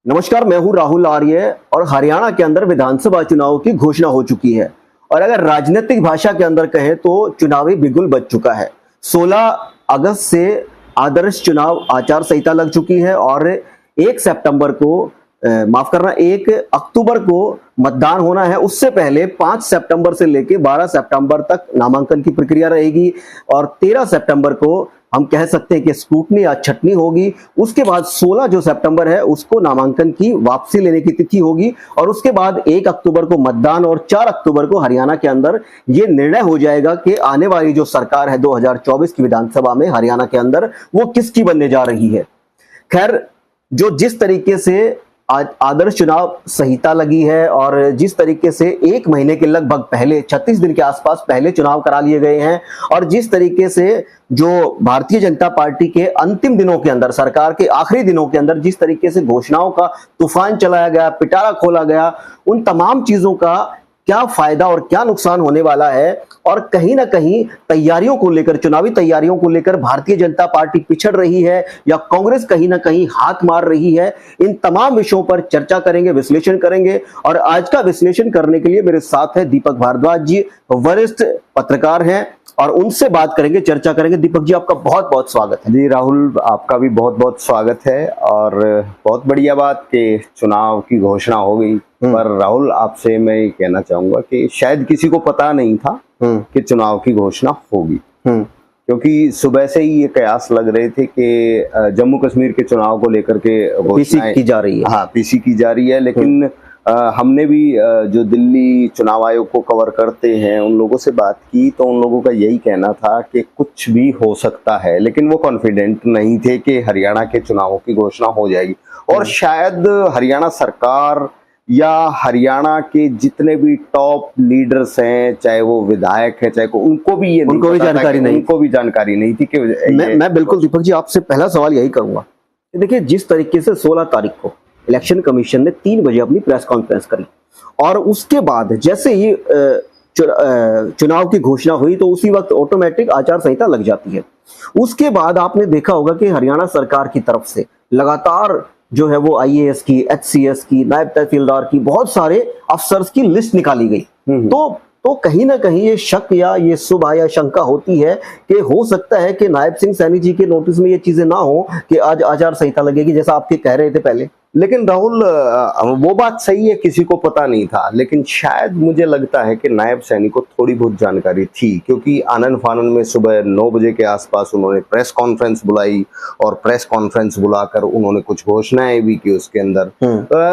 नमस्कार, मैं हूं राहुल आर्य और हरियाणा के अंदर विधानसभा चुनाव की घोषणा हो चुकी है। और अगर राजनीतिक भाषा के अंदर कहें तो चुनावी बिगुल बज चुका है। 16 अगस्त से आदर्श चुनाव आचार संहिता लग चुकी है और 1 सितंबर को 1 अक्टूबर को मतदान होना है। उससे पहले 5 सितंबर से लेकर 12 सितंबर तक नामांकन की प्रक्रिया रहेगी और 13 सितंबर को हम कह सकते हैं कि स्क्रूटनी या छटनी होगी। उसके बाद 16 जो सितंबर है उसको नामांकन की वापसी लेने की तिथि होगी और उसके बाद 1 अक्टूबर को मतदान और 4 अक्टूबर को हरियाणा के अंदर ये निर्णय हो जाएगा कि आने वाली जो सरकार है 2024 की विधानसभा में हरियाणा के अंदर वो किसकी बनने जा रही है। खैर, जो जिस तरीके से आज आदर्श चुनाव संहिता लगी है और जिस तरीके से 1 महीने के लगभग पहले 36 दिन के आसपास पहले चुनाव करा लिए गए हैं और जिस तरीके से जो भारतीय जनता पार्टी के अंतिम दिनों के अंदर, सरकार के आखिरी दिनों के अंदर जिस तरीके से घोषणाओं का तूफान चलाया गया, पिटारा खोला गया, उन तमाम चीजों का क्या फायदा और क्या नुकसान होने वाला है और कहीं ना कहीं तैयारियों को लेकर, चुनावी तैयारियों को लेकर भारतीय जनता पार्टी पिछड़ रही है या कांग्रेस कहीं ना कहीं हाथ मार रही है, इन तमाम विषयों पर चर्चा करेंगे, विश्लेषण करेंगे। और आज का विश्लेषण करने के लिए मेरे साथ है दीपक भारद्वाज जी, वरिष्ठ पत्रकार हैं और उनसे बात करेंगे, चर्चा करेंगे। दीपक जी, आपका बहुत बहुत स्वागत है। जी राहुल, आपका भी बहुत बहुत स्वागत है और बहुत बढ़िया बात कि चुनाव की घोषणा हो गई। पर राहुल, आपसे मैं ये कहना चाहूंगा कि शायद किसी को पता नहीं था कि चुनाव की घोषणा होगी, क्योंकि सुबह से ही ये कयास लग रहे थे कि जम्मू कश्मीर के चुनाव को लेकर के पीसी की जा रही है। हाँ, पीसी की जा रही है। लेकिन हमने भी जो दिल्ली चुनाव आयोग को कवर करते हैं उन लोगों से बात की तो उन लोगों का यही कहना था कि कुछ भी हो सकता है, लेकिन वो कॉन्फिडेंट नहीं थे कि हरियाणा के चुनावों की घोषणा हो जाएगी। और शायद हरियाणा सरकार या हरियाणा के जितने भी टॉप लीडर्स हैं, चाहे वो विधायक हैं, चाहे उनको भी जानकारी नहीं थी कि मैं बिल्कुल दीपक जी आपसे पहला सवाल यही करूंगा। देखिए, जिस तरीके से 16 तारीख को इलेक्शन कमीशन ने 3 बजे अपनी प्रेस कॉन्फ्रेंस करी और उसके बाद जैसे ही चुनाव की घोषणा हुई तो उसी वक्त ऑटोमेटिक आचार संहिता लग जाती है। उसके बाद आपने देखा होगा कि हरियाणा सरकार की तरफ से लगातार जो है वो IAS की, HCS की, नायब तहसीलदार की, बहुत सारे अफसर्स की लिस्ट निकाली गई। तो कहीं ना कहीं ये शक या ये सुबह या शंका होती है कि हो सकता है कि नायब सिंह सैनी जी के नोटिस में ये चीजें ना हो कि आज आचार संहिता लगेगी, जैसा आपके कह रहे थे पहले। लेकिन राहुल, वो बात सही है, किसी को पता नहीं था, लेकिन शायद मुझे लगता है कि नायब सैनी को थोड़ी बहुत जानकारी थी, क्योंकि आनन फानन में सुबह 9 बजे के आसपास उन्होंने प्रेस कॉन्फ्रेंस बुलाई और प्रेस कॉन्फ्रेंस बुलाकर उन्होंने कुछ घोषणाएं भी की उसके अंदर।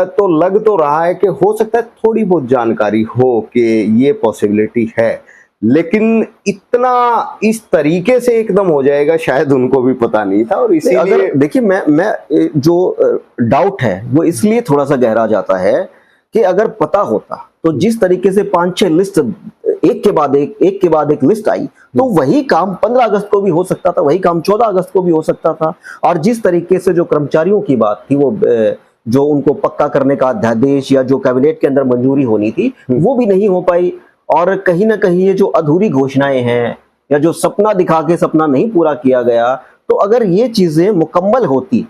तो लग तो रहा है कि हो सकता है थोड़ी बहुत जानकारी हो कि ये पॉसिबिलिटी है, लेकिन इतना इस तरीके से एकदम हो जाएगा शायद उनको भी पता नहीं था। और इसीलिए देखिए, मैं जो डाउट है वो इसलिए थोड़ा सा गहरा जाता है कि अगर पता होता तो जिस तरीके से 5-6 लिस्ट एक के बाद एक लिस्ट आई तो वही काम 15 अगस्त को भी हो सकता था, वही काम 14 अगस्त को भी हो सकता था। और जिस तरीके से जो कर्मचारियों की बात थी, वो जो उनको पक्का करने का अध्यादेश या जो कैबिनेट के अंदर मंजूरी होनी थी वो भी नहीं हो पाई। और कहीं ना कहीं ये जो अधूरी घोषणाएं हैं या जो सपना दिखा के सपना नहीं पूरा किया गया, तो अगर ये चीजें मुकम्मल होती,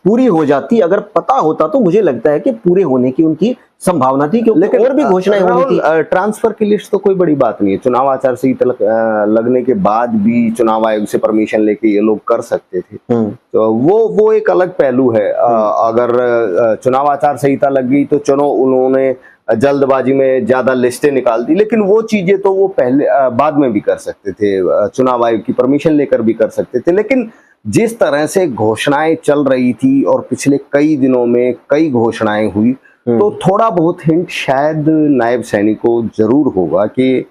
पूरी हो जाती, अगर पता होता तो मुझे लगता है कि पूरे होने की उनकी संभावना थी, क्योंकि और भी घोषणाएं होनी थी। ट्रांसफर की लिस्ट तो कोई बड़ी बात नहीं है, चुनाव आचार संहिता लगने के बाद भी चुनाव आयोग से परमिशन लेके ये लोग कर सकते थे। तो वो एक अलग पहलू है। अगर चुनाव आचार संहिता लग गई तो चलो उन्होंने जल्दबाजी में ज्यादा लिस्टें निकाल दी, लेकिन वो चीजें तो वो पहले बाद में भी कर सकते थे, चुनाव आयोग की परमिशन लेकर भी कर सकते थे। लेकिन जिस तरह से घोषणाएं चल रही थी और पिछले कई दिनों में कई घोषणाएं हुई, तो थोड़ा बहुत हिंट शायद नायब सैनी को जरूर होगा कि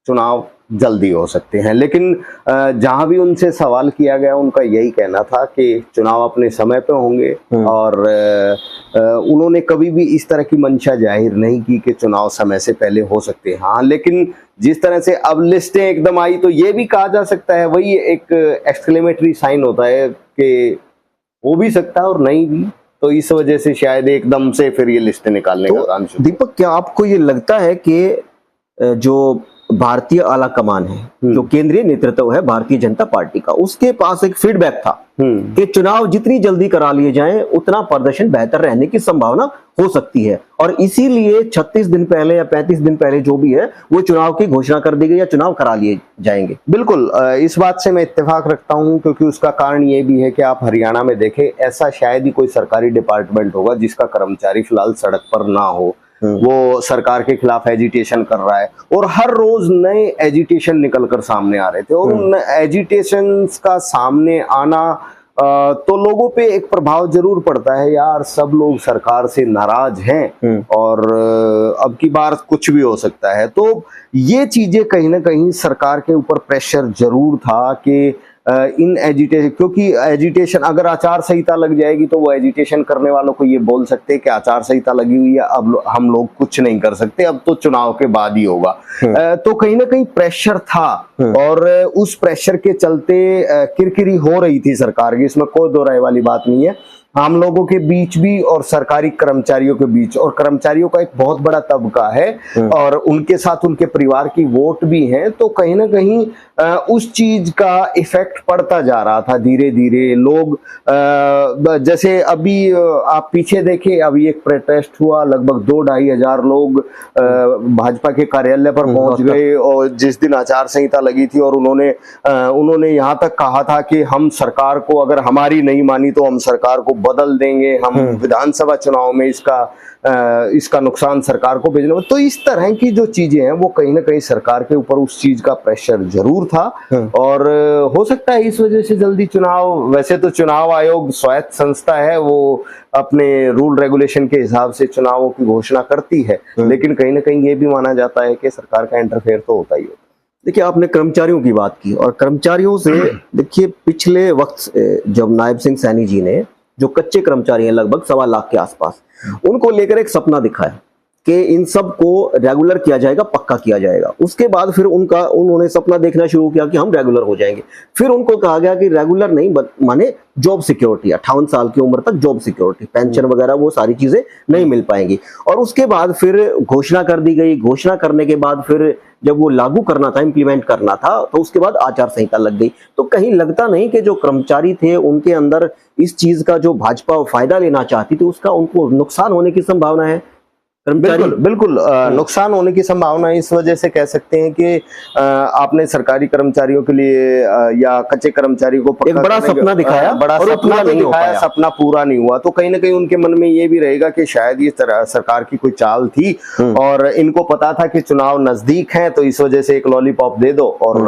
चुनाव जल्दी हो सकते हैं। लेकिन जहां भी उनसे सवाल किया गया उनका यही कहना था कि चुनाव अपने समय पे होंगे और उन्होंने कभी भी इस तरह की मंशा जाहिर नहीं की कि चुनाव समय से पहले हो सकते हैं। हाँ, लेकिन जिस तरह से अब लिस्टें एकदम आई तो ये भी कहा जा सकता है, वही एक एक्सक्लेमेटरी साइन होता है कि हो भी सकता है और नहीं भी, तो इस वजह से शायद एकदम से फिर ये लिस्टें निकालने का काम शुरू। दीपक, क्या आपको ये लगता है कि जो भारतीय आला कमान है, जो केंद्रीय नेतृत्व है भारतीय जनता पार्टी का, उसके पास एक फीडबैक था कि चुनाव जितनी जल्दी करा लिए जाएं उतना प्रदर्शन बेहतर रहने की संभावना हो सकती है, और इसीलिए 36 दिन पहले या 35 दिन पहले जो भी है वो चुनाव की घोषणा कर दी गई या चुनाव करा लिए जाएंगे। बिल्कुल, इस बात से मैं इत्तेफाक रखता हूं, क्योंकि उसका कारण ये भी है कि आप हरियाणा में देखें, ऐसा शायद ही कोई सरकारी डिपार्टमेंट होगा जिसका कर्मचारी फिलहाल सड़क पर ना हो, वो सरकार के खिलाफ एजिटेशन कर रहा है, और हर रोज नए एजिटेशन निकलकर सामने आ रहे थे, और उन एजिटेशंस का सामने आना तो लोगों पे एक प्रभाव जरूर पड़ता है, यार सब लोग सरकार से नाराज हैं और अब की बार कुछ भी हो सकता है। तो ये चीजें कहीं ना कहीं सरकार के ऊपर प्रेशर जरूर था कि इन एजिटेशन, क्योंकि एजिटेशन अगर आचार संहिता लग जाएगी तो वो एजिटेशन करने वालों को ये बोल सकते हैं कि आचार संहिता लगी हुई है, अब हम लोग कुछ नहीं कर सकते, अब तो चुनाव के बाद ही होगा। तो कहीं ना कहीं प्रेशर था, और उस प्रेशर के चलते किरकिरी हो रही थी सरकार की, इसमें कोई दो राय वाली बात नहीं है, आम लोगों के बीच भी और सरकारी कर्मचारियों के बीच। और कर्मचारियों का एक बहुत बड़ा तबका है और उनके साथ उनके परिवार की वोट भी है, तो कहीं ना कहीं उस चीज का इफेक्ट पड़ता जा रहा था धीरे धीरे। लोग जैसे अभी आप पीछे देखें, अभी एक प्रोटेस्ट हुआ, लगभग 2-2.5 हजार लोग भाजपा के कार्यालय पर पहुंच गए, और जिस दिन आचार संहिता लगी थी, और उन्होंने यहां तक कहा था कि हम सरकार को, अगर हमारी नहीं मानी तो हम सरकार को बदल देंगे, हम विधानसभा चुनाव में इसका नुकसान सरकार को भेजना। तो इस तरह की जो चीजें हैं वो कहीं ना कहीं सरकार के ऊपर उस चीज का प्रेशर जरूर था, और हो सकता है इस वजह से जल्दी चुनाव, वैसे तो चुनाव आयोग स्वायत्त संस्था है, वो अपने रूल रेगुलेशन के हिसाब से चुनावों की घोषणा करती है, लेकिन कहीं ना कहीं ये भी माना जाता है कि सरकार का इंटरफेयर तो होता ही होता है। देखिए, आपने कर्मचारियों की बात की, और कर्मचारियों से देखिए पिछले वक्त जब नायब सिंह सैनी जी ने, जो कच्चे कर्मचारी हैं लगभग 1.25 लाख के आसपास, उनको लेकर एक सपना दिखाया कि इन सब को रेगुलर किया जाएगा, पक्का किया जाएगा। उसके बाद फिर उन्होंने सपना देखना शुरू किया कि हम रेगुलर हो जाएंगे। फिर उनको कहा गया कि रेगुलर नहीं, माने जॉब सिक्योरिटी, 58 साल की उम्र तक जॉब सिक्योरिटी, पेंशन वगैरह वो सारी चीजें नहीं मिल पाएंगी। और उसके बाद फिर घोषणा कर दी गई। घोषणा करने के बाद फिर जब वो लागू करना था, इंप्लीमेंट करना था, तो उसके बाद आचार संहिता लग गई। तो कहीं लगता नहीं कि जो कर्मचारी थे उनके अंदर इस चीज का जो भाजपा फायदा लेना चाहती थी उसका उनको नुकसान होने की संभावना है। बिल्कुल नुकसान होने की संभावना इस वजह से कह सकते हैं कि आपने सरकारी कर्मचारियों के लिए या कच्चे कर्मचारी को एक बड़ा सपना दिखाया, बड़ा सपना नहीं दिखाया, सपना पूरा नहीं हुआ। तो कहीं ना कहीं उनके मन में ये भी रहेगा कि शायद ये सरकार की कोई चाल थी, और इनको पता था कि चुनाव नजदीक है, तो इस वजह से एक लॉलीपॉप दे दो और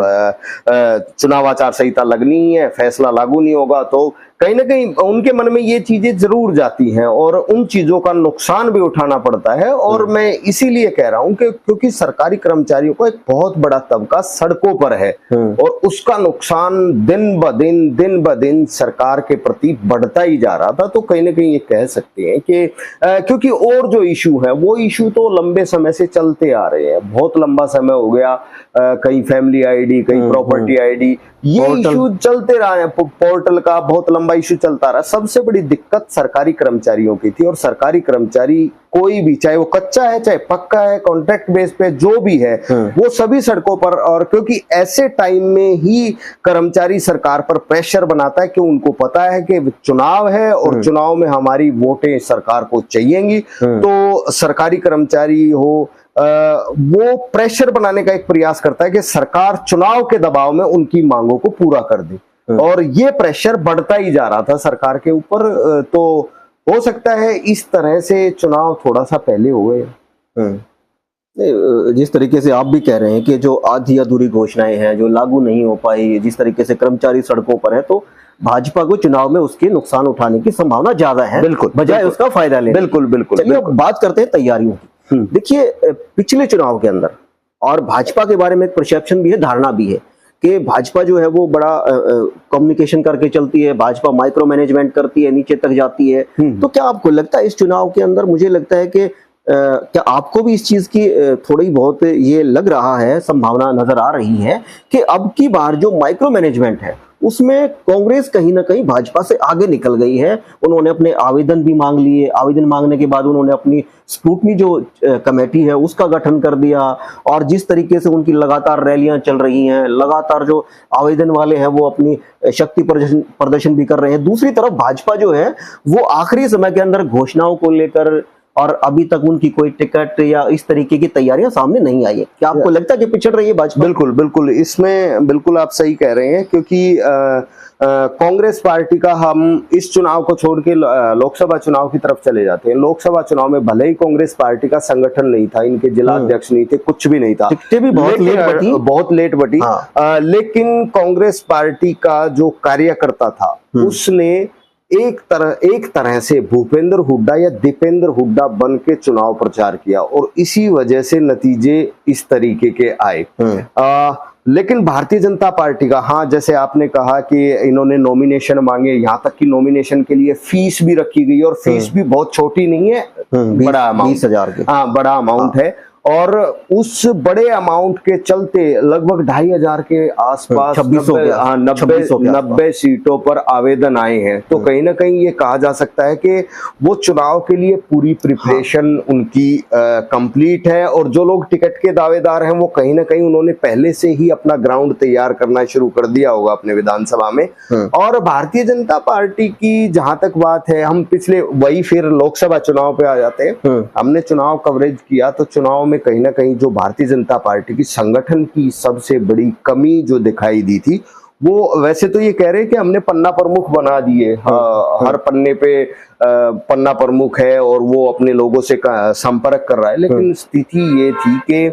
चुनाव आचार संहिता लगनी ही है, फैसला लागू नहीं होगा। तो कहीं ना कहीं उनके मन में ये चीजें जरूर जाती हैं, और उन चीजों का नुकसान भी उठाना पड़ता है। और मैं इसीलिए कह रहा हूं कि क्योंकि सरकारी कर्मचारियों को एक बहुत बड़ा तबका सड़कों पर है, और उसका नुकसान दिन ब दिन सरकार के प्रति बढ़ता ही जा रहा था। तो कहीं ना कहीं ये कह सकते हैं कि क्योंकि और जो इशू है वो इशू तो लंबे समय से चलते आ रहे हैं, बहुत लंबा समय हो गया, कहीं फैमिली आईडी, कहीं प्रॉपर्टी आईडी, ये इशू चलते रहा है, पोर्टल का बहुत लंबा इशू चलता रहा। सबसे बड़ी दिक्कत सरकारी कर्मचारियों की थी, और सरकारी कर्मचारी कोई भी, चाहे वो कच्चा है चाहे पक्का है, कॉन्ट्रैक्ट बेस पे जो भी है, वो सभी सड़कों पर। और क्योंकि ऐसे टाइम में ही कर्मचारी सरकार पर प्रेशर बनाता है कि उनको पता है कि चुनाव है और चुनाव में हमारी वोटें सरकार को चाहिएंगी, तो सरकारी कर्मचारी हो वो प्रेशर बनाने का एक प्रयास करता है कि सरकार चुनाव के दबाव में उनकी मांगों को पूरा कर दे, और ये प्रेशर बढ़ता ही जा रहा था सरकार के ऊपर। तो हो सकता है इस तरह से चुनाव थोड़ा सा पहले हो गए। जिस तरीके से आप भी कह रहे हैं कि जो आधी अधूरी घोषणाएं हैं जो लागू नहीं हो पाई, जिस तरीके से कर्मचारी सड़कों पर है, तो भाजपा को चुनाव में उसके नुकसान उठाने की संभावना ज्यादा है, बिल्कुल, बजाय उसका फायदा लेने। बिल्कुल। चलिए अब बात करते हैं तैयारियों की। देखिए, पिछले चुनाव के अंदर, और भाजपा के बारे में एक परसेप्शन भी है, धारणा भी है कि भाजपा जो है वो बड़ा कम्युनिकेशन करके चलती है, भाजपा माइक्रो मैनेजमेंट करती है, नीचे तक जाती है। तो क्या आपको लगता है इस चुनाव के अंदर, मुझे लगता है कि क्या आपको भी इस चीज की थोड़ी बहुत ये लग रहा है, संभावना नजर आ रही है कि अब की बार जो माइक्रो मैनेजमेंट है उसमें कांग्रेस कहीं ना कहीं भाजपा से आगे निकल गई है। उन्होंने अपने आवेदन भी मांग लिए, आवेदन मांगने के बाद उन्होंने अपनी स्क्रूटनी जो कमेटी है उसका गठन कर दिया, और जिस तरीके से उनकी लगातार रैलियां चल रही हैं, लगातार जो आवेदन वाले हैं वो अपनी शक्ति प्रदर्शन भी कर रहे हैं। दूसरी तरफ भाजपा जो है वो आखिरी समय के अंदर घोषणाओं को लेकर, और अभी तक उनकी कोई टिकट या इस तरीके की तैयारियां सामने नहीं आई है। क्या आपको लगता है कि पिछड़ रही है भाजपा? बिल्कुल बिल्कुल, इसमें बिल्कुल आप सही कह रहे हैं, क्योंकि कांग्रेस पार्टी का, हम इस चुनाव को छोड़ के लोकसभा चुनाव की तरफ चले जाते हैं। लोकसभा चुनाव में भले ही कांग्रेस पार्टी का संगठन नहीं था, इनके जिला अध्यक्ष नहीं थे, कुछ भी नहीं था, टिकटें भी बहुत लेट बटी। हाँ। लेकिन कांग्रेस पार्टी का जो कार्यकर्ता था उसने एक तरह से भूपेंद्र हुड्डा या दीपेंद्र हुड्डा बन के चुनाव प्रचार किया, और इसी वजह से नतीजे इस तरीके के आए। लेकिन भारतीय जनता पार्टी का, हाँ जैसे आपने कहा कि इन्होंने नॉमिनेशन मांगे, यहाँ तक कि नॉमिनेशन के लिए फीस भी रखी गई, और फीस भी बहुत छोटी नहीं है, बड़ा अमाउंट, 20,000 की, हाँ बड़ा अमाउंट है। और उस बड़े अमाउंट के चलते लगभग 2,500 के आसपास 90 सीटों पर आवेदन आए हैं। तो कहीं ना कहीं ये कहा जा सकता है कि वो चुनाव के लिए पूरी प्रिपरेशन उनकी कंप्लीट है, और जो लोग टिकट के दावेदार हैं वो कहीं ना कहीं उन्होंने पहले से ही अपना ग्राउंड तैयार करना शुरू कर दिया होगा अपने विधानसभा में। और भारतीय जनता पार्टी की जहां तक बात है, हम पिछले वही फिर लोकसभा चुनाव पे आ जाते हैं। हमने चुनाव कवरेज किया तो चुनाव में कहीं ना कहीं जो भारतीय जनता पार्टी की संगठन की सबसे बड़ी कमी जो दिखाई दी थी, वो वैसे तो ये कह रहे हैं कि हमने पन्ना प्रमुख बना दिए, हर पन्ने पे पन्ना प्रमुख है और वो अपने लोगों से संपर्क कर रहा है, लेकिन स्थिति ये थी कि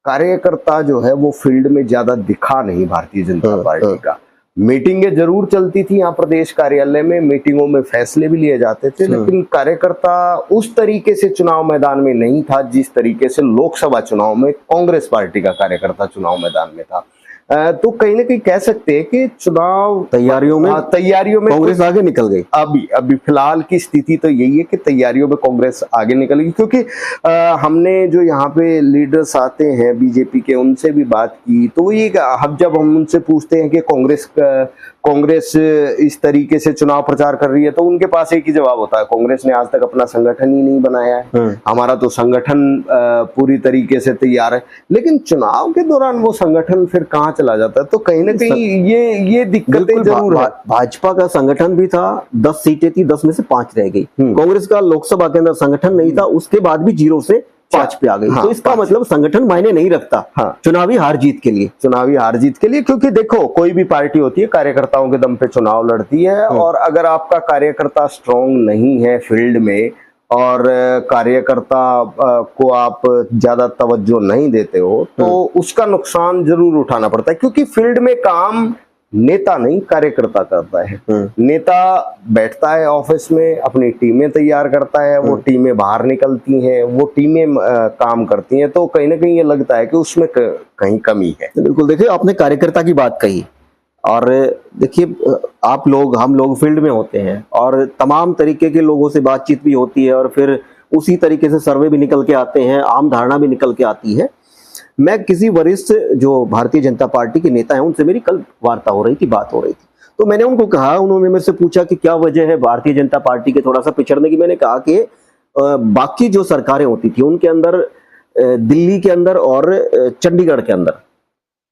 कार्यकर्ता जो है वो फील्ड में ज्यादा दिखा नहीं भारतीय जनता पार्टी का। मीटिंगें जरूर चलती थी यहाँ प्रदेश कार्यालय में, मीटिंगों में फैसले भी लिए जाते थे, लेकिन कार्यकर्ता उस तरीके से चुनाव मैदान में नहीं था जिस तरीके से लोकसभा चुनाव में कांग्रेस पार्टी का कार्यकर्ता चुनाव मैदान में था। तो कहीं ना कहीं कह सकते हैं कि चुनाव तैयारियों में कांग्रेस आगे निकल गई। अभी फिलहाल की स्थिति तो यही है कि तैयारियों में कांग्रेस आगे निकल गई, क्योंकि हमने जो यहाँ पे लीडर्स आते हैं बीजेपी के, उनसे भी बात की, तो ये जब हम उनसे पूछते हैं कि कांग्रेस इस तरीके से चुनाव प्रचार कर रही है, तो उनके पास एक ही जवाब होता है, कांग्रेस ने आज तक अपना संगठन ही नहीं बनाया है, हमारा तो संगठन पूरी तरीके से तैयार है। लेकिन चुनाव के दौरान वो संगठन फिर कहाँ चला जाता है, तो कहीं ना कहीं ये दिक्कतें जरूर है। भाजपा का संगठन भी था, 10 सीटें थी, 10 में से 5 रह गई। कांग्रेस का लोकसभा के अंदर संगठन नहीं था, उसके बाद भी 0 से 5 पे आ गई। तो इसका मतलब संगठन मायने नहीं रखता चुनावी हार जीत के लिए, क्योंकि देखो कोई भी पार्टी होती है कार्यकर्ताओं के दम पे चुनाव लड़ती है, और अगर आपका कार्यकर्ता स्ट्रांग नहीं है फील्ड में और कार्यकर्ता को आप ज्यादा तवज्जो नहीं देते हो, तो उसका नुकसान जरूर उठाना पड़ता है, क्योंकि फील्ड में काम नेता नहीं कार्यकर्ता करता है। नेता बैठता है ऑफिस में, अपनी टीमें तैयार करता है, वो टीमें बाहर निकलती हैं, वो टीमें काम करती हैं, तो कहीं ना कहीं ये लगता है कि उसमें कहीं कमी है। बिल्कुल, देखिए आपने कार्यकर्ता की बात कही, और देखिए हम लोग फील्ड में होते हैं और तमाम तरीके के लोगों से बातचीत भी होती है, और फिर उसी तरीके से सर्वे भी निकल के आते हैं, आम धारणा भी निकल के आती है। मैं किसी वरिष्ठ जो भारतीय जनता पार्टी के नेता हैं उनसे मेरी कल वार्ता हो रही थी, बात हो रही थी, तो मैंने उनको कहा, उन्होंने मेरे से पूछा कि क्या वजह है भारतीय जनता पार्टी के थोड़ा सा पिछड़ने की। मैंने कहा कि बाकी जो सरकारें होती थी उनके अंदर, दिल्ली के अंदर और चंडीगढ़ के अंदर,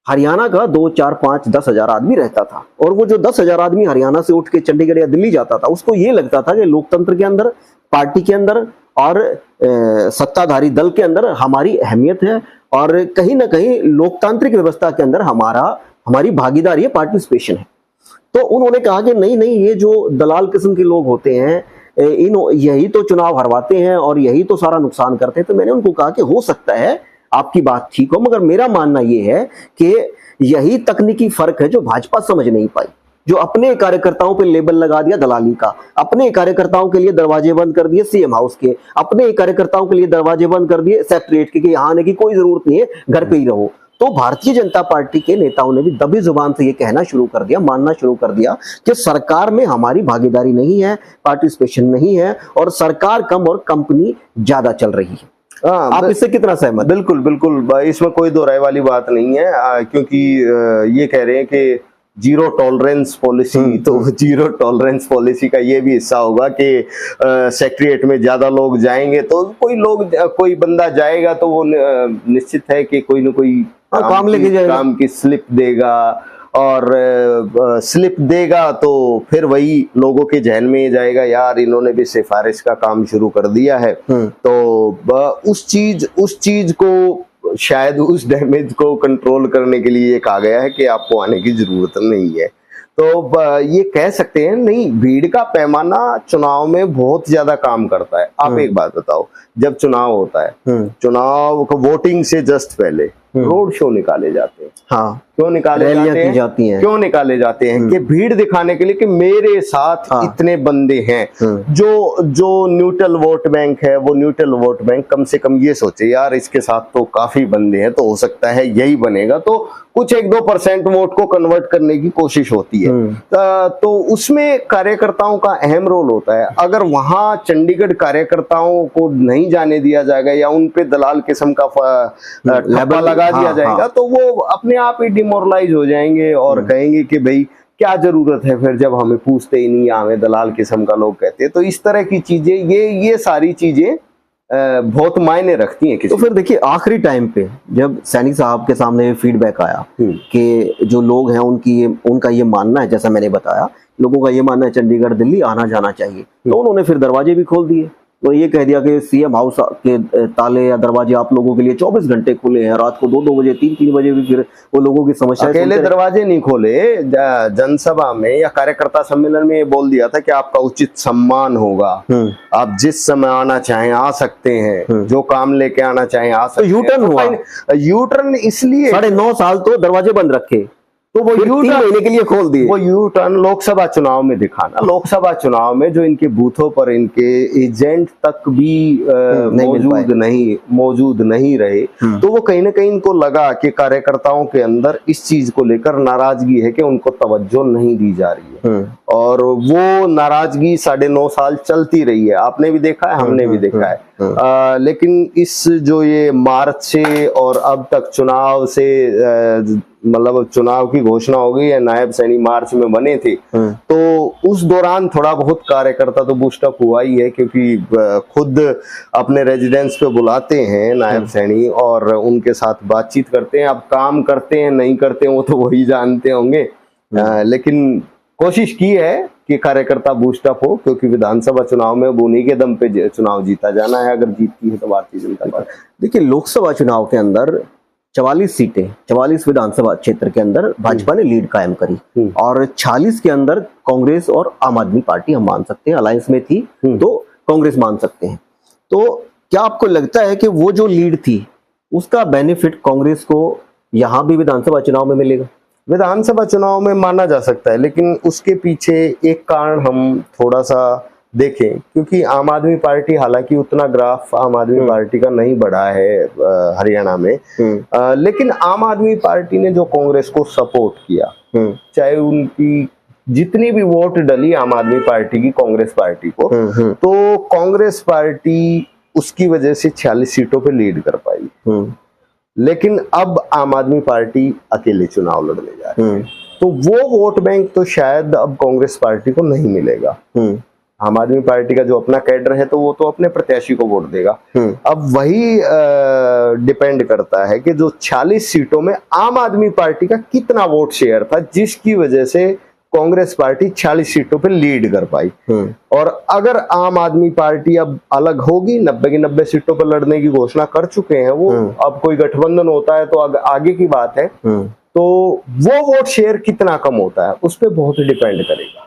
हरियाणा का 2, 4, 5, 10 हजार आदमी रहता था, और वो जो 10 हजार आदमी हरियाणा से उठ के चंडीगढ़ या दिल्ली जाता था, उसको ये लगता था कि लोकतंत्र के अंदर, पार्टी के अंदर और सत्ताधारी दल के अंदर हमारी अहमियत है, और कहीं ना कहीं लोकतांत्रिक व्यवस्था के अंदर हमारी भागीदारी है, पार्टिसिपेशन है। तो उन्होंने कहा कि नहीं, ये जो दलाल किस्म के लोग होते हैं, यही तो चुनाव हरवाते हैं और यही तो सारा नुकसान करते हैं। तो मैंने उनको कहा कि हो सकता है आपकी बात ठीक हो, मगर मेरा मानना यह है कि यही तकनीकी फर्क है जो भाजपा समझ नहीं पाई, जो अपने कार्यकर्ताओं पे लेबल लगा दिया दलाली का, अपने कार्यकर्ताओं के लिए दरवाजे बंद कर दिए सीएम हाउस के, अपने कार्यकर्ताओं के लिए दरवाजे बंद कर दिए सेक्रेटरीट के, यहाँ आने की कोई जरूरत नहीं है, घर पे ही रहो। तो भारतीय जनता पार्टी के नेताओं ने भी दबी जुबान से ये कहना शुरू कर दिया, मानना शुरू कर दिया कि सरकार में हमारी भागीदारी नहीं है, पार्टिसिपेशन नहीं है, और सरकार कम और कंपनी ज्यादा चल रही है। आप इससे कितना सहमत? बिल्कुल, इसमें कोई दो राय वाली बात नहीं है, क्योंकि ये कह रहे हैं कि जीरो टॉलरेंस पॉलिसी, तो जीरो टॉलरेंस पॉलिसी का ये भी हिस्सा होगा कि सेक्रेटरीट में ज्यादा लोग जाएंगे तो कोई बंदा जाएगा तो वो निश्चित है कि कोई ना कोई काम की स्लिप देगा, और स्लिप देगा तो फिर वही लोगों के जहन में ये जाएगा, यार इन्होंने भी सिफारिश का काम शुरू कर दिया है। तो उस चीज को शायद उस डैमेज को कंट्रोल करने के लिए ये कहा गया है कि आपको आने की जरूरत नहीं है। तो ये कह सकते हैं, नहीं, भीड़ का पैमाना चुनाव में बहुत ज्यादा काम करता है। आप एक बात बताओ, जब चुनाव होता है, चुनाव को वोटिंग से जस्ट पहले रोड शो निकाले जाते हैं। हाँ, क्यों निकाले जाते हैं? क्यों निकाले जाते हैं? कि भीड़ दिखाने के लिए कि मेरे साथ इतने बंदे हैं। जो न्यूट्रल वोट बैंक है, वो न्यूट्रल वोट बैंक कम से कम ये सोचे, यार इसके साथ तो काफी बंदे हैं, तो हो सकता है यही बनेगा, तो कुछ 1-2% वोट को कन्वर्ट करने की कोशिश होती है। तो उसमें कार्यकर्ताओं का अहम रोल होता है। अगर वहां चंडीगढ़ कार्यकर्ताओं को नहीं जाने दिया जाएगा या उन पे दलाल किस्म का ठप्पा लगा दिया जाएगा, तो वो अपने आप ही डिमोरलाइज हो जाएंगे और कहेंगे कि भाई क्या जरूरत है फिर, जब हमें पूछते ही नहीं, हमें दलाल किस्म का लोग कहते हैं। तो इस तरह की चीजें, ये सारी चीजें बहुत मायने रखती हैं। तो फिर देखिए, आखिरी टाइम पे जब सैनी साहब के सामने फीडबैक आया कि जो लोग हैं उनका ये मानना है, जैसा मैंने बताया, लोगों का ये मानना है चंडीगढ़ दिल्ली आना जाना चाहिए, तो उन्होंने फिर दरवाजे भी खोल दिए। तो ये कह दिया कि सीएम हाउस के ताले या दरवाजे आप लोगों के लिए 24 घंटे खुले हैं, रात को 2-2 बजे 3-3 बजे भी फिर वो लोगों की समस्या। अकेले दरवाजे नहीं खोले, जनसभा में या कार्यकर्ता सम्मेलन में ये बोल दिया था कि आपका उचित सम्मान होगा, आप जिस समय आना चाहें आ सकते हैं, जो काम लेके आना चाहें आ सकते हैं। यूटर्न हुआ, यूटर्न इसलिए 9.5 साल तो दरवाजे बंद रखे, तो वो 3 महीने के लिए खोल दिए। वो यू टर्न लोकसभा चुनाव में दिखाना, लोकसभा चुनाव में जो इनके बूथों पर इनके एजेंट तक भी मौजूद नहीं रहे, तो वो कहीं ना कहीं इनको लगा कि कार्यकर्ताओं के अंदर इस चीज को लेकर नाराजगी है कि उनको तवज्जो नहीं दी जा रही है, और वो नाराजगी 9.5 साल चलती रही है। आपने भी देखा है, हमने भी देखा है। लेकिन इस जो ये मार्च से और अब तक चुनाव से मतलब चुनाव की घोषणा हो गई है, नायब सैनी मार्च में बने थे, तो उस दौरान थोड़ा बहुत कार्यकर्ता तो बूस्टअप हुआ ही है, क्योंकि खुद अपने रेजिडेंस पे बुलाते हैं नायब सैनी और उनके साथ बातचीत करते हैं। अब काम करते हैं नहीं करते हैं वो तो वही जानते होंगे, लेकिन कोशिश की है कि कार्यकर्ता बूस्टअप हो, क्योंकि विधानसभा चुनाव में अब उन्हीं के दम पे चुनाव जीता जाना है, अगर जीतती है तो भारतीय जनता पार्टी। देखिए, लोकसभा चुनाव के अंदर 44 सीटें, 44 विधानसभा क्षेत्र के अंदर भाजपा ने लीड कायम करी, और 46 के अंदर कांग्रेस और आम आदमी पार्टी, हम मान सकते हैं अलायंस में थी, तो कांग्रेस मान सकते हैं। तो क्या आपको लगता है कि वो जो लीड थी उसका बेनिफिट कांग्रेस को यहां भी विधानसभा चुनाव में मिलेगा? विधानसभा चुनाव में माना जा सकता है, लेकिन उसके पीछे एक कारण हम थोड़ा सा देखें, क्योंकि आम आदमी पार्टी, हालांकि उतना ग्राफ आम आदमी पार्टी का नहीं बढ़ा है हरियाणा में, लेकिन आम आदमी पार्टी ने जो कांग्रेस को सपोर्ट किया, चाहे उनकी जितनी भी वोट डली आम आदमी पार्टी की कांग्रेस पार्टी को, तो कांग्रेस पार्टी उसकी वजह से 46 सीटों पे लीड कर पाई। लेकिन अब आम आदमी पार्टी अकेले चुनाव लड़ने जा रही है, तो वो वोट बैंक तो शायद अब कांग्रेस पार्टी को नहीं मिलेगा। आम आदमी पार्टी का जो अपना कैडर है तो वो तो अपने प्रत्याशी को वोट देगा। अब वही डिपेंड करता है कि जो 46 सीटों में आम आदमी पार्टी का कितना वोट शेयर था, जिसकी वजह से कांग्रेस पार्टी 46 सीटों पे लीड कर पाई। और अगर आम आदमी पार्टी अब अलग होगी, 90 की 90 सीटों पर लड़ने की घोषणा कर चुके हैं वो, अब कोई गठबंधन होता है तो आगे की बात है, तो वो वोट शेयर कितना कम होता है उस पर बहुत डिपेंड करेगा।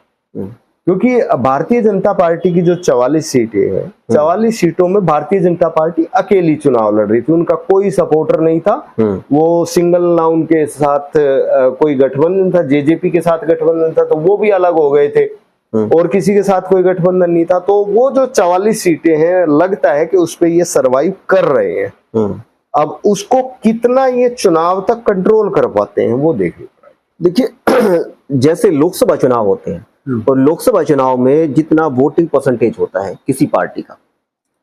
क्योंकि भारतीय जनता पार्टी की जो 44 सीटें हैं, 44 सीटों में भारतीय जनता पार्टी अकेली चुनाव लड़ रही थी, उनका कोई सपोर्टर नहीं था, वो सिंगल, ना उनके साथ कोई गठबंधन था, जेजेपी के साथ गठबंधन था तो वो भी अलग हो गए थे, और किसी के साथ कोई गठबंधन नहीं था। तो वो जो 44 सीटें हैं, लगता है कि उस पे ये सरवाइव कर रहे हैं। अब उसको कितना ये चुनाव तक कंट्रोल कर पाते हैं वो देखिए, जैसे लोकसभा चुनाव होते हैं, और लोकसभा चुनाव में जितना वोटिंग परसेंटेज होता है किसी पार्टी का,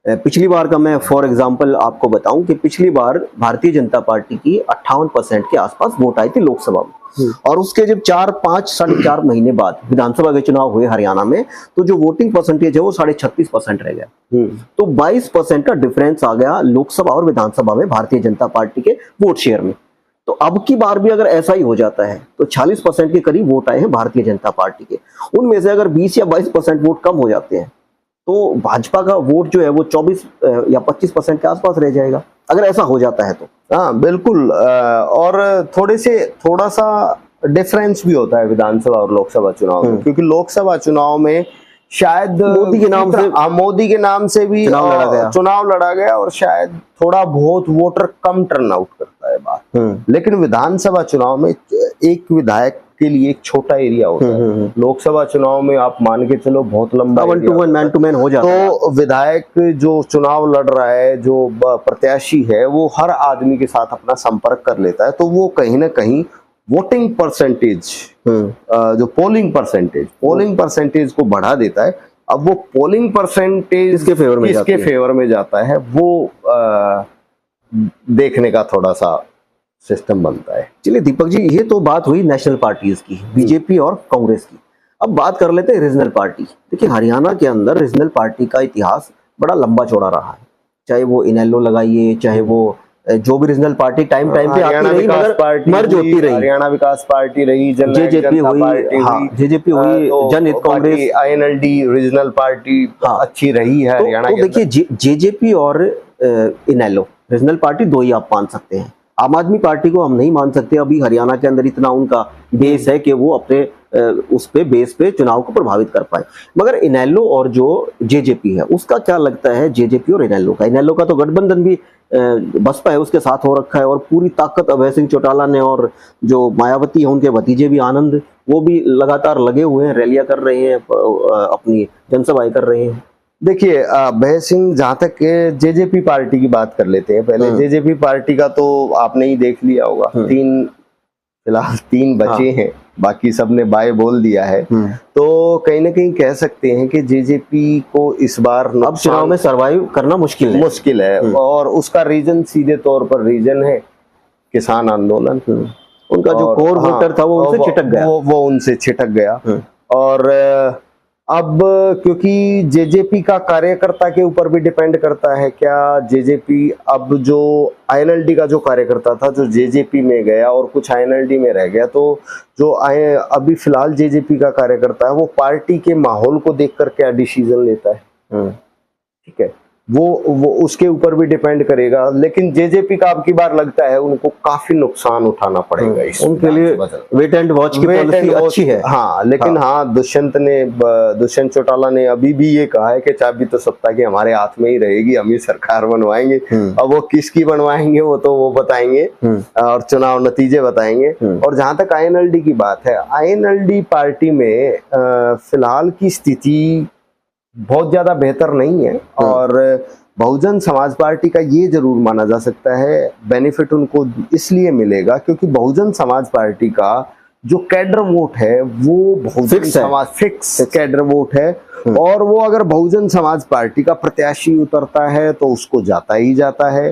पिछली बार का मैं फॉर एग्जांपल आपको बताऊं कि पिछली बार भारतीय जनता पार्टी की 58% के आसपास वोट आई थी लोकसभा में, और उसके जब 4-5 साढ़े 4 महीने बाद विधानसभा के चुनाव हुए हरियाणा में, तो जो वोटिंग परसेंटेज है वो 36.5% रह गया। तो 22% का डिफरेंस आ गया लोकसभा और विधानसभा में भारतीय जनता पार्टी के वोट शेयर में। तो अब की बार भी अगर ऐसा ही हो जाता है तो 40% के करीब वोट आए हैं भारतीय जनता पार्टी के, उनमें से अगर 20 या 22% वोट कम हो जाते हैं तो भाजपा का वोट जो है वो 24 या 25% के आसपास रह जाएगा, अगर ऐसा हो जाता है तो। हाँ बिल्कुल, और थोड़ा सा डिफरेंस भी होता है विधानसभा और लोकसभा चुनाव में, क्योंकि लोकसभा चुनाव में शायद मोदी के नाम से भी चुनाव लड़ा गया और शायद थोड़ा बहुत वोटर कम टर्न आउट करता है बात, लेकिन विधानसभा चुनाव में एक विधायक के लिए एक छोटा एरिया होता है। लोकसभा चुनाव में आप मान के चलो बहुत लंबा मैन टू मैन हो जाता है। तो विधायक जो चुनाव लड़ रहा है, जो प्रत्याशी है, वो हर आदमी के साथ अपना संपर्क कर लेता है, तो वो कहीं ना कहीं वोटिंग परसेंटेज, जो पोलिंग परसेंटेज को बढ़ा देता है। अब वो पोलिंग परसेंटेज किसके फेवर में जाता है वो देखने का थोड़ा सा सिस्टम बनता है। चलिए दीपक जी, ये तो बात हुई नेशनल पार्टीज की, बीजेपी और कांग्रेस की। अब बात कर लेते हैं रीजनल पार्टी। देखिए हरियाणा के अंदर रीजनल पार्टी का इतिहास बड़ा लंबा चौड़ा रहा है, चाहे वो इनेलो लगाइए, चाहे वो जो भी रीजनल पार्टी टाइम पे आती रही मगर मर्ज होती रही। हरियाणा विकास पार्टी रही, जेजेपी हुई, जनहित कांग्रेस, आईएनएलडी रीजनल पार्टी अच्छी रही है हरियाणा के। देखिए जेजेपी और इनेलो रीजनल पार्टी दो ही आप मान सकते हैं। आम आदमी पार्टी को हम नहीं मान सकते, अभी हरियाणा के अंदर इतना उनका बेस है कि वो अपने उस पे बेस पे चुनाव को प्रभावित कर पाए। मगर इनेलो और जो जेजेपी है उसका क्या लगता है, जेजेपी और इनेलो का तो गठबंधन भी बसपा है उसके साथ हो रखा है, और पूरी ताकत अभय सिंह चौटाला ने और जो मायावती है उनके भतीजे भी आनंद, वो भी लगातार लगे हुए हैं, रैलियां कर रहे हैं, अपनी जनसभाएं कर रहे हैं। देखिए अभय सिंह, जहां तक जेजेपी पार्टी की बात कर लेते हैं पहले। जेजेपी पार्टी का तो आपने ही देख लिया होगा, फिलहाल 3 बचे हैं, बाकी सबने बाय बोल दिया है। तो कहीं ना कहीं कह सकते हैं कि जेजेपी को इस बार अब चुनाव में सरवाइव करना मुश्किल है। और उसका रीजन सीधे तौर पर रीजन है किसान आंदोलन। उनका जो कोर वोटर था वो उनसे छिटक गया, वो उनसे छिटक गया। और अब क्योंकि जेजेपी का कार्यकर्ता के ऊपर भी डिपेंड करता है, क्या जेजेपी, अब जो आईएनएलडी का जो कार्यकर्ता था जो जेजेपी में गया और कुछ आईएनएलडी में रह गया, तो जो अभी फिलहाल जेजेपी का कार्यकर्ता है वो पार्टी के माहौल को देखकर क्या डिसीजन लेता है, ठीक है, वो उसके ऊपर भी डिपेंड करेगा। लेकिन जेजेपी का अब की बार लगता है उनको काफी नुकसान उठाना पड़ेगा, उनके लिए वेट एंड वॉच की पॉलिसी अच्छी है। हाँ, लेकिन दुष्यंत चौटाला ने अभी भी ये कहा है कि चाबी तो सत्ता की हमारे हाथ में ही रहेगी, हम ही सरकार बनवाएंगे। अब वो किसकी बनवाएंगे वो तो वो बताएंगे और चुनाव नतीजे बताएंगे। और जहां तक आईएनएलडी की बात है, आईएनएलडी पार्टी में फिलहाल की स्थिति बहुत ज्यादा बेहतर नहीं है, और बहुजन समाज पार्टी का ये जरूर माना जा सकता है बेनिफिट उनको इसलिए मिलेगा क्योंकि बहुजन समाज पार्टी का जो कैडर वोट है वो Bahujan Samaj fix cadre vote है, और वो अगर बहुजन समाज पार्टी का प्रत्याशी उतरता है तो उसको जाता ही जाता है,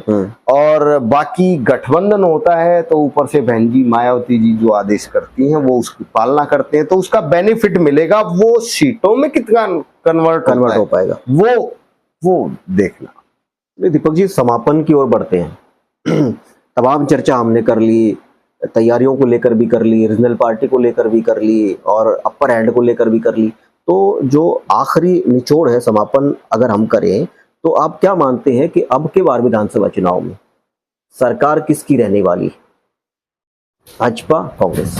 और बाकी गठबंधन होता है तो ऊपर से बहन जी मायावती जी जो आदेश करती हैं वो उसकी पालना करते हैं, तो उसका बेनिफिट मिलेगा। वो सीटों में कितना कन्वर्ट हो पाएगा वो देखना। दीपक जी, समापन की ओर बढ़ते हैं। तमाम चर्चा हमने कर ली, तैयारियों को लेकर भी कर ली, रीजनल पार्टी को लेकर भी कर ली, और अपर हैंड को लेकर भी कर ली। तो जो आखिरी निचोड़ है, समापन अगर हम करें, तो आप क्या मानते हैं कि अब के बार विधानसभा चुनाव में सरकार किसकी रहने वाली, भाजपा कांग्रेस?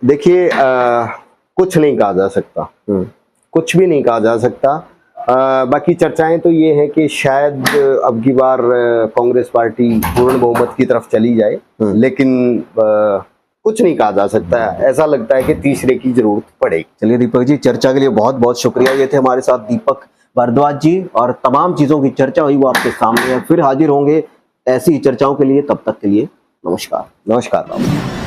देखिए कुछ नहीं कहा जा सकता, कुछ भी नहीं कहा जा सकता। बाकी चर्चाएं तो ये है कि शायद अब की बार कांग्रेस पार्टी पूर्ण बहुमत की तरफ चली जाए, लेकिन कुछ नहीं कहा जा सकता है। ऐसा लगता है कि तीसरे की जरूरत पड़ेगी। चलिए दीपक जी, चर्चा के लिए बहुत बहुत शुक्रिया। ये थे हमारे साथ दीपक भारद्वाज जी, और तमाम चीजों की चर्चा हुई वो आपके सामने है। फिर हाजिर होंगे ऐसी चर्चाओं के लिए, तब तक के लिए नमस्कार। नमस्कार।